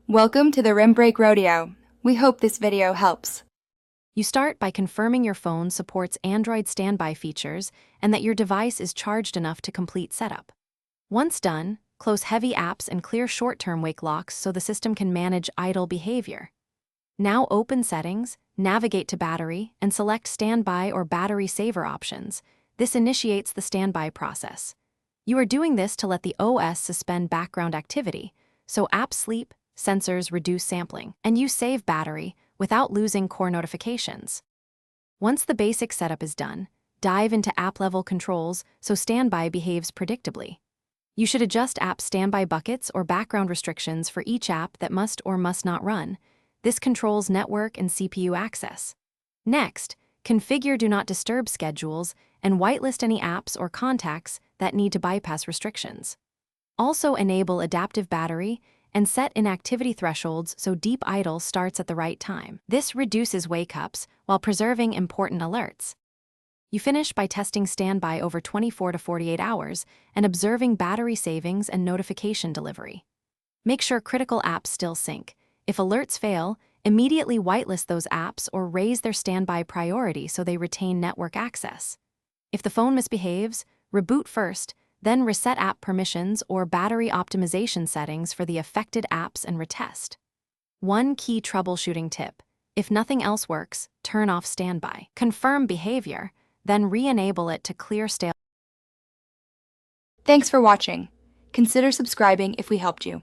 Welcome to the Rim Break Rodeo. We hope this video helps. You start by confirming your phone supports Android standby features and that your device is charged enough to complete setup. Once done, close heavy apps and clear short-term wake locks so the system can manage idle behavior. Now open Settings, navigate to Battery, and select Standby or Battery Saver options. This initiates the standby process. You are doing this to let the OS suspend background activity, so apps sleep, sensors reduce sampling, and you save battery without losing core notifications. Once the basic setup is done, dive into app-level controls so standby behaves predictably. You should adjust app standby buckets or background restrictions for each app that must or must not run. This controls network and CPU access. Next, configure Do Not Disturb schedules and whitelist any apps or contacts that need to bypass restrictions. Also enable adaptive battery and set inactivity thresholds so deep idle starts at the right time. This reduces wake-ups while preserving important alerts. You finish by testing standby over 24 to 48 hours and observing battery savings and notification delivery. Make sure critical apps still sync. If alerts fail, immediately whitelist those apps or raise their standby priority so they retain network access. If the phone misbehaves, reboot first, then reset app permissions or battery optimization settings for the affected apps and retest. One key troubleshooting tip: if nothing else works, turn off standby. Confirm behavior, then re-enable it to clear stale. Thanks for watching. Consider subscribing if we helped you.